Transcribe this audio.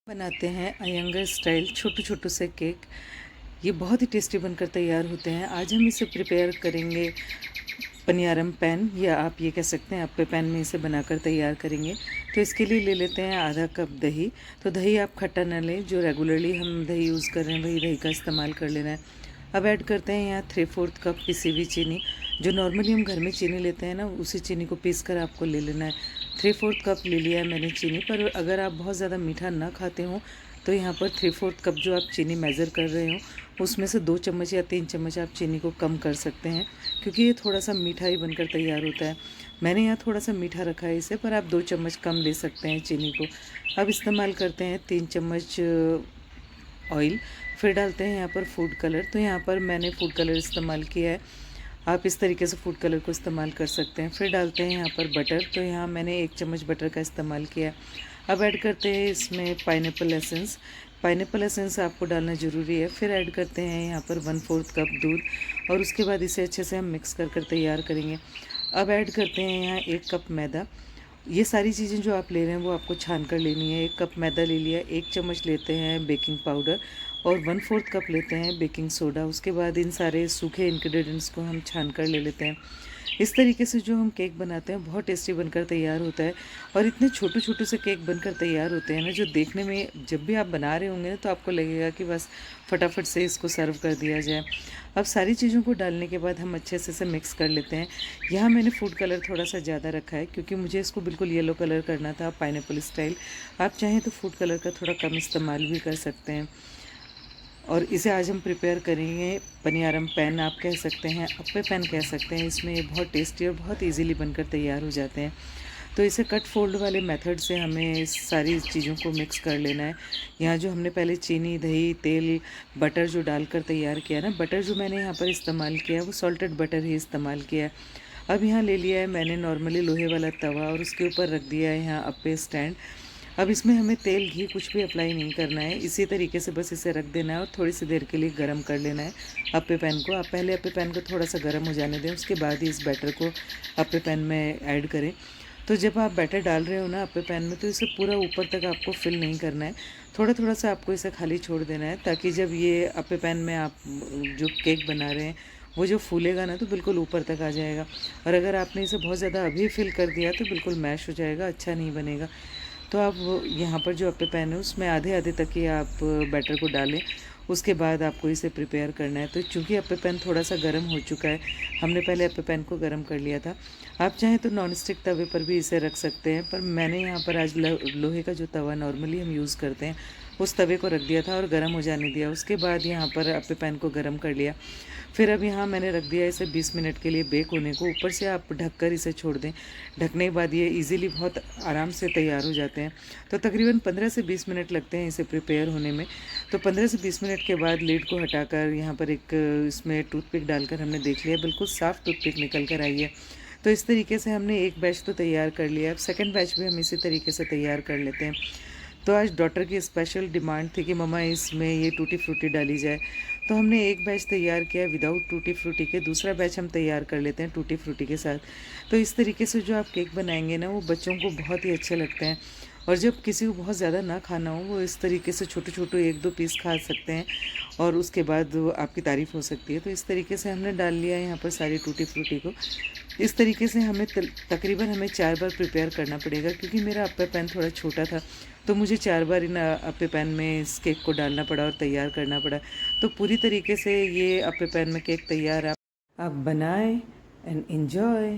बनाते हैं अयंगर स्टाइल छोटू छोटू से केक। ये बहुत ही टेस्टी बनकर तैयार होते हैं। आज हम इसे प्रिपेयर करेंगे पनियारम पैन, या आप ये कह सकते हैं अप्पे पैन में इसे बनाकर तैयार करेंगे। तो इसके लिए ले लेते हैं आधा कप दही। तो दही आप खट्टा ना लें, जो रेगुलरली हम दही यूज़ कर रहे हैं वही दही का इस्तेमाल कर लेना है। अब ऐड करते हैं यहाँ 3/4 कप पिसी हुई चीनी। जो नॉर्मली हम घर में चीनी लेते हैं ना, उसी चीनी को पीस कर आपको ले लेना है। 3/4 कप ले लिया है मैंने चीनी। पर अगर आप बहुत ज़्यादा मीठा ना खाते हो तो यहाँ पर 3/4 कप जो आप चीनी मेज़र कर रहे हो उसमें से 2 चम्मच या 3 चम्मच आप चीनी को कम कर सकते हैं, क्योंकि ये थोड़ा सा मीठा ही बनकर तैयार होता है। मैंने यहाँ थोड़ा सा मीठा रखा है इसे, पर आप 2 चम्मच कम ले सकते हैं चीनी को। अब इस्तेमाल करते हैं 3 चम्मच ऑयल। फिर डालते हैं यहाँ पर फूड कलर। तो यहाँ पर मैंने फूड कलर इस्तेमाल किया है, आप इस तरीके से फूड कलर को इस्तेमाल कर सकते हैं। फिर डालते हैं यहाँ पर बटर। तो यहाँ मैंने 1 चम्मच बटर का इस्तेमाल किया है। अब ऐड करते हैं इसमें पाइनएप्पल एसेंस। पाइनएप्पल एसेंस आपको डालना ज़रूरी है। फिर ऐड करते हैं यहाँ पर 1/4 कप दूध, और उसके बाद इसे अच्छे से हम मिक्स कर तैयार करेंगे। अब ऐड करते हैं यहाँ 1 कप मैदा। ये सारी चीज़ें जो आप ले रहे हैं वो आपको छान कर लेनी है। 1 कप मैदा ले लिया, 1 चम्मच लेते हैं बेकिंग पाउडर, और 1/4 कप लेते हैं बेकिंग सोडा। उसके बाद इन सारे सूखे इंग्रेडिएंट्स को हम छान कर ले लेते हैं। इस तरीके से जो हम केक बनाते हैं बहुत टेस्टी बनकर तैयार होता है। और इतने छोटे छोटे से केक बनकर तैयार होते हैं ना, जो देखने में जब भी आप बना रहे होंगे ना तो आपको लगेगा कि बस फटाफट से इसको सर्व कर दिया जाए। अब सारी चीज़ों को डालने के बाद हम अच्छे से इसे मिक्स कर लेते हैं। यहाँ मैंने फूड कलर थोड़ा सा ज़्यादा रखा है, क्योंकि मुझे इसको बिल्कुल येलो कलर करना था, पाइनएप्पल स्टाइल। आप चाहें तो फूड कलर का थोड़ा कम इस्तेमाल भी कर सकते हैं। और इसे आज हम प्रिपेयर करेंगे पनियारम पैन आप कह सकते हैं, अप्पे पैन कह सकते हैं। इसमें ये बहुत टेस्टी और बहुत इजीली बनकर तैयार हो जाते हैं। तो इसे कट फोल्ड वाले मेथड से हमें इस सारी चीज़ों को मिक्स कर लेना है। यहाँ जो हमने पहले चीनी, दही, तेल, बटर जो डालकर तैयार किया ना, बटर जो मैंने यहाँ पर इस्तेमाल किया है वो सॉल्टेड बटर ही इस्तेमाल किया है। अब यहाँ ले लिया है मैंने नॉर्मली लोहे वाला तवा, और उसके ऊपर रख दिया है यहाँ अप्पे स्टैंड। अब इसमें हमें तेल, घी कुछ भी अप्लाई नहीं करना है। इसी तरीके से बस इसे रख देना है और थोड़ी सी देर के लिए गर्म कर लेना है अप्पे पैन को। आप पहले अप्पे पैन को थोड़ा सा गर्म हो जाने दें, उसके बाद ही इस बैटर को अप्पे पैन में ऐड करें। तो जब आप बैटर डाल रहे हो ना अप्पे पैन में, तो इसे पूरा ऊपर तक आपको फिल नहीं करना है। थोड़ा थोड़ा सा आपको इसे खाली छोड़ देना है, ताकि जब ये अप्पे पैन में आप जो केक बना रहे हैं वो जो फूलेगा ना तो बिल्कुल ऊपर तक आ जाएगा। और अगर आपने इसे बहुत ज़्यादा अभी फिल कर दिया तो बिल्कुल मैश हो जाएगा, अच्छा नहीं बनेगा। तो आप यहाँ पर जो अप्पे पैन है उसमें आधे आधे तक ही आप बैटर को डालें। उसके बाद आपको इसे प्रिपेयर करना है। तो चूँकि अप्पे पैन थोड़ा सा गर्म हो चुका है, हमने पहले अप्पे पैन को गर्म कर लिया था। आप चाहें तो नॉन स्टिक तवे पर भी इसे रख सकते हैं, पर मैंने यहाँ पर आज लोहे का जो तवा नॉर्मली हम यूज़ करते हैं उस तवे को रख दिया था और गर्म हो जाने दिया। उसके बाद यहाँ पर अप्पे पैन को गर्म कर लिया। फिर अब यहाँ मैंने रख दिया इसे 20 मिनट के लिए बेक होने को। ऊपर से आप ढककर इसे छोड़ दें। ढकने के बाद ये इजीली बहुत आराम से तैयार हो जाते हैं। तो तकरीबन 15 से 20 मिनट लगते हैं इसे प्रिपेयर होने में। तो 15 से 20 मिनट के बाद लीड को हटाकर यहाँ पर एक इसमें टूथपिक डालकर हमने देख लिया, बिल्कुल साफ़ टूथपिक निकल कर आई है। तो इस तरीके से हमने एक बैच तो तैयार कर लिया। अब सेकेंड बैच भी हम इसी तरीके से तैयार कर लेते हैं। तो आज डॉटर की स्पेशल डिमांड थी कि मम्मा इसमें ये टूटी फ्रूटी डाली जाए। तो हमने एक बैच तैयार किया विदाउट टूटी फ्रूटी के, दूसरा बैच हम तैयार कर लेते हैं टूटी फ्रूटी के साथ। तो इस तरीके से जो आप केक बनाएंगे ना वो बच्चों को बहुत ही अच्छे लगते हैं। और जब किसी को बहुत ज़्यादा ना खाना हो, वो इस तरीके से छोटे छोटे 1-2 पीस खा सकते हैं, और उसके बाद आपकी तारीफ़ हो सकती है। तो इस तरीके से हमने डाल लिया है यहाँ पर सारी टूटी फ्रूटी को। इस तरीके से हमें तकरीबन हमें 4 बार प्रिपेयर करना पड़ेगा, क्योंकि मेरा अप्पे पैन थोड़ा छोटा था तो मुझे 4 बार इन अप्पे पैन में इस केक को डालना पड़ा और तैयार करना पड़ा। तो पूरी तरीके से ये अप्पे पैन में केक तैयार आप बनाएं एंड एंजॉय।